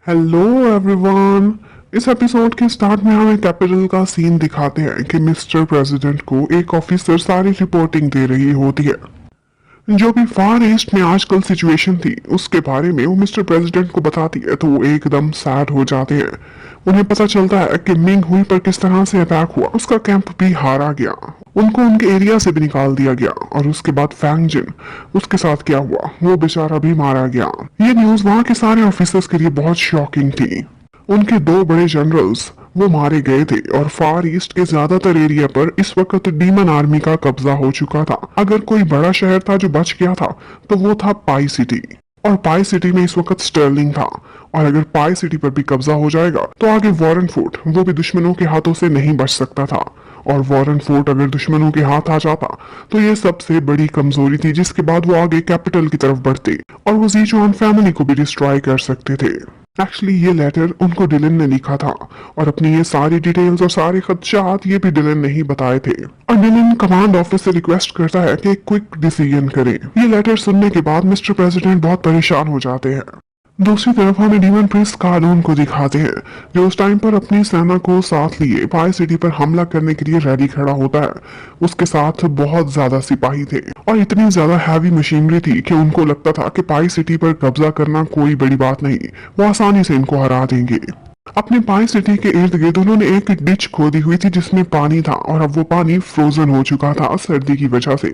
Hello everyone. इस episode के start में हमें कैपिटल का सीन दिखाते हैं कि मिस्टर प्रेसिडेंट को एक ऑफिसर सारी रिपोर्टिंग दे रही होती है। जो भी फार ईस्ट में आजकल सिचुएशन थी उसके बारे में वो मिस्टर प्रेसिडेंट को बताती है तो वो एकदम सैड हो जाते हैं। उन्हें पता चलता है कि मिंग हुई पर किस तरह से अटैक हुआ, उसका कैंप भी हारा गया, उनको उनके एरिया से भी निकाल दिया गया और उसके बाद फैंगजिन, उसके साथ क्या हुआ, वो बेचारा भी मारा गया। ये न्यूज वहाँ के सारे ऑफिसर्स के लिए बहुत शॉकिंग थी। उनके दो बड़े जनरल्स वो मारे गए थे और फार ईस्ट के ज्यादातर एरिया पर इस वक्त डीमन आर्मी का कब्जा हो चुका था। अगर कोई बड़ा शहर था जो बच गया था तो वो था पाई सिटी, और पाई सिटी में इस वक्त स्टर्लिंग था। और अगर पाई सिटी पर भी कब्जा हो जाएगा तो आगे वॉरेन फोर्ट वो भी दुश्मनों के हाथों से नहीं बच सकता था। और वॉरेन फोर्ट अगर दुश्मनों के हाथ आ जाता तो ये सबसे बड़ी कमजोरी थी, जिसके बाद वो आगे कैपिटल की तरफ बढ़ते और वो जीचुआन फैमिली को भी डिस्ट्रॉय कर सकते थे। एक्चुअली ये लेटर उनको डिलन ने लिखा था और अपनी ये सारी डिटेल्स और सारे खदशात ये भी डिलन ने ही बताए थे। और डिलन कमांड ऑफिस से रिक्वेस्ट करता है कि क्विक डिसीजन करें। ये लेटर सुनने के बाद मिस्टर प्रेसिडेंट बहुत परेशान हो जाते हैं। दूसरी तरफ हमें डीमन प्रिंस कार्डोन को दिखाते हैं जो उस टाइम पर अपनी सेना को साथ लिए पाई सिटी पर हमला करने के लिए रेडी खड़ा होता है। उसके साथ बहुत ज्यादा सिपाही थे और इतनी ज्यादा हैवी मशीनरी थी कि उनको लगता था कि पाई सिटी पर कब्जा करना कोई बड़ी बात नहीं, वो आसानी से इनको हरा देंगे। अपने पाई सिटी के इर्द गिर्द उन्होंने एक डिच खोदी हुई थी जिसमें पानी था और अब वो पानी फ्रोजन हो चुका था सर्दी की वजह से।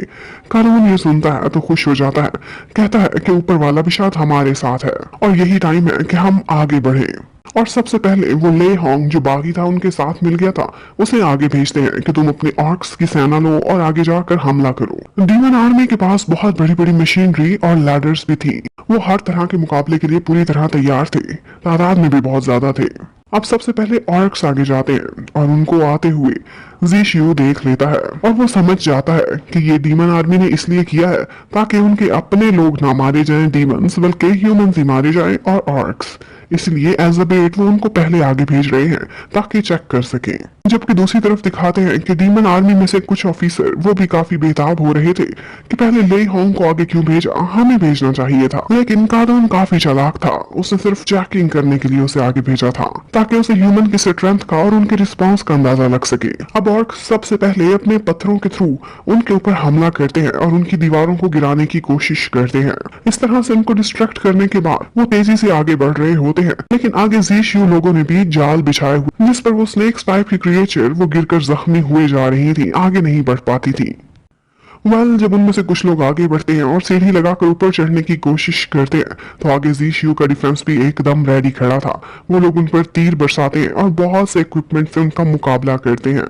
कानून ये सुनता है तो खुश हो जाता है, कहता है कि ऊपर वाला भी शायद हमारे साथ है और यही टाइम है कि हम आगे बढ़े। और सबसे पहले वो ले होंग जो बागी था उनके साथ मिल गया था, उसे आगे भेजते हैं कि तुम अपने ऑर्क्स की सेना लो और आगे जाकर हमला करो। डीमन आर्मी के पास बहुत बड़ी बड़ी मशीनरी और लैडर्स भी थी। वो हर तरह के मुकाबले के लिए पूरी तरह तैयार थे, तादाद में भी बहुत ज्यादा थे। अब सबसे पहले ऑर्क्स आगे जाते हैं और उनको आते हुए जीशियो देख लेता है और वो समझ जाता है कि ये डीमन आर्मी ने इसलिए किया है ताकि उनके अपने लोग ना मारे जाएं डीमंस, बल्कि ह्यूमंस ही मारे जाएं और ऑर्क्स। इसलिए एज अ बेट वो उनको पहले आगे भेज रहे हैं ताकि चेक कर सकें। जबकि दूसरी तरफ दिखाते हैं कि डीमन आर्मी में से कुछ ऑफिसर वो भी काफी बेताब हो रहे थे कि पहले ले होंग को आगे क्यों भेजा, हमें भेजना चाहिए था। लेकिन कार्डोन काफी चालाक था, उसने सिर्फ चेकिंग करने के लिए उसे आगे भेजा था ताकि उसे ह्यूमन की स्ट्रेंथ का और उनके रिस्पॉन्स का अंदाजा लग सके। अब ऑर्क सबसे पहले अपने पत्थरों के थ्रू उनके ऊपर हमला करते हैं और उनकी दीवारों को गिराने की कोशिश करते हैं। इस तरह से उनको डिस्ट्रैक्ट करने के बाद वो तेजी से आगे बढ़ रहे होते हैं, लेकिन आगे जीशियो लोगों ने भी जाल बिछाए हुए जिस पर वो स्नेक्स टाइप की क्रिएचर वो गिरकर जख्मी हुए जा रही थी, आगे नहीं बढ़ पाती थी। जब उनमें से कुछ लोग आगे बढ़ते हैं और सीढ़ी लगाकर ऊपर चढ़ने की कोशिश करते हैं तो आगे जीशियो का डिफेंस भी एकदम रेडी खड़ा था। वो लोग उन पर तीर बरसाते हैं और बहुत से इक्विपमेंट से उनका मुकाबला करते हैं।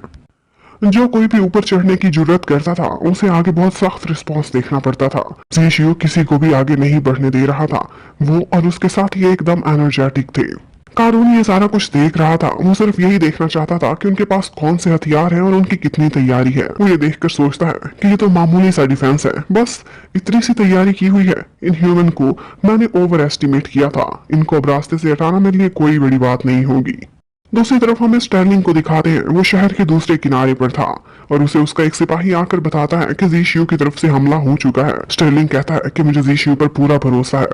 जो कोई भी ऊपर चढ़ने की जरूरत करता था उसे आगे बहुत सख्त रिस्पांस देखना पड़ता था। जीशियो किसी को भी आगे नहीं बढ़ने दे रहा था, वो और उसके साथ ही एकदम एनर्जेटिक थे। कारून ये सारा कुछ देख रहा था, वो सिर्फ यही देखना चाहता था कि उनके पास कौन से हथियार हैं और उनकी कितनी तैयारी है। वो ये देखकर सोचता है कि ये तो मामूली सा डिफेंस है, बस इतनी सी तैयारी की हुई है। इन ह्यूमन को मैंने ओवर एस्टिमेट किया था, इनको अब रास्ते से हटाना मेरे लिए कोई बड़ी बात नहीं होगी। दूसरी तरफ हमें स्टर्लिंग को दिखाते हैं, वो शहर के दूसरे किनारे पर था और उसे उसका एक सिपाही आकर बताता है कि जीशियो की तरफ से हमला हो चुका है। स्टर्लिंग कहता है कि मुझे जीशियो पर पूरा भरोसा है,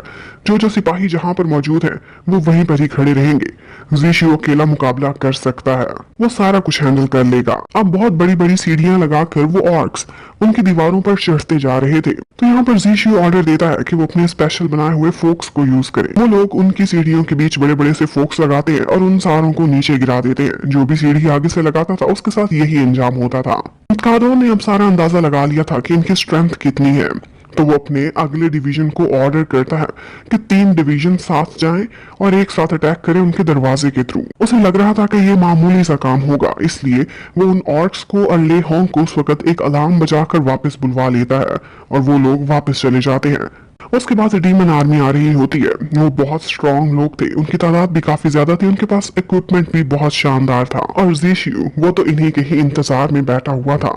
जो सिपाही जहां पर मौजूद है वो वहीं पर ही खड़े रहेंगे। जीशियो अकेला मुकाबला कर सकता है, वो सारा कुछ हैंडल कर लेगा। अब बहुत बड़ी बड़ी सीढ़ियां लगाकर वो ऑर्क्स उनकी दीवारों पर चढ़ते जा रहे थे, तो यहाँ पर जीशियो ऑर्डर देता है कि वो अपने स्पेशल बनाए हुए फोक्स को यूज करें। वो लोग उनकी सीढ़ियों के बीच बड़े बड़े से फोक्स लगाते हैं और उन सारों को नीचे गिरा देते हैं। जो भी सीढ़ी आगे से लगाता था उसके साथ यही अंजाम होता था। कारों ने अब सारा अंदाजा लगा लिया था कि इनकी स्ट्रेंथ कितनी है, तो वो अपने अगले डिवीजन को ऑर्डर करता है कि 3 डिवीजन साथ जाएं और एक साथ अटैक करें उनके दरवाजे के थ्रू। उसे लग रहा था कि ये मामूली सा काम होगा, इसलिए वो उन ऑर्क्स को और ले होंग को उस वक्त एक अलार्म बजाकर वापस बुलवा लेता है और वो लोग वापस चले जाते हैं। उसके बाद डीमन आर्मी आ रही होती है। वो बहुत स्ट्रॉन्ग लोग थे, उनकी तादाद भी काफी ज्यादा थी, उनके पास इक्विपमेंट भी बहुत शानदार था। और जीशियो वो तो इन्हीं के ही इंतजार में बैठा हुआ था।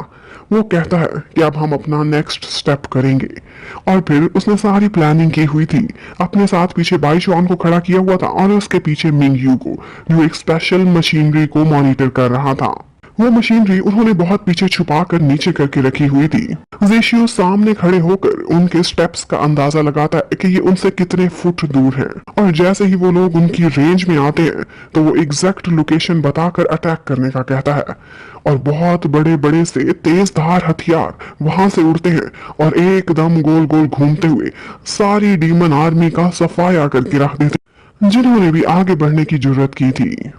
वो कहता है कि अब हम अपना नेक्स्ट स्टेप करेंगे और फिर उसने सारी प्लानिंग की हुई थी। अपने साथ पीछे बाईचुआन को खड़ा किया हुआ था और उसके पीछे मिंग यू को, जो एक स्पेशल मशीनरी को मॉनिटर कर रहा था। वो मशीनरी उन्होंने बहुत पीछे छुपा कर नीचे करके रखी हुई थी। जेशियो सामने खड़े होकर उनके स्टेप्स का अंदाजा लगाता है कि ये उनसे कितने फुट दूर हैं, और जैसे ही वो लोग उनकी रेंज में आते हैं तो वो एग्जैक्ट लोकेशन बताकर अटैक करने का कहता है, और बहुत बड़े बड़े से तेज धार हथियार वहां से उड़ते हैं और एकदम गोल गोल घूमते हुए सारी डीमन आर्मी का सफाया करके रख देते, जिन्होंने भी आगे बढ़ने की जरूरत की थी।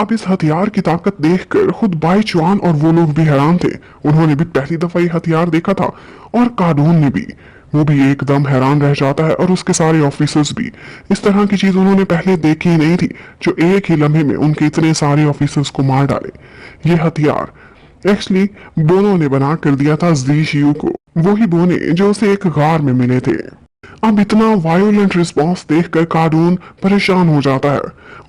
अब इस हथियार की ताकत देखकर खुद बाई चुआन और वो लोग भी हैरान थे। उन्होंने भी पहली दफा ये हथियार देखा था, और कानून ने भी, वो भी एकदम हैरान रह जाता है, और उसके सारे ऑफिसर्स भी। इस तरह की चीज उन्होंने पहले देखी ही नहीं थी, जो एक ही लम्हे में उनके इतने सारे ऑफिसर्स को मार डाले। ये हथियार एक्चुअली बोनो ने बना कर दिया था ज़ीशियू को, वही बोने जो उसे एक गार में मिले थे। अब इतना वायोलेंट रिस्पॉन्स देखकर कार्डून परेशान हो जाता है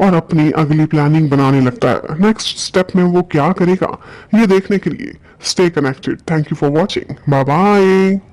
और अपनी अगली प्लानिंग बनाने लगता है। नेक्स्ट स्टेप में वो क्या करेगा, ये देखने के लिए stay connected. Thank you for watching, bye bye.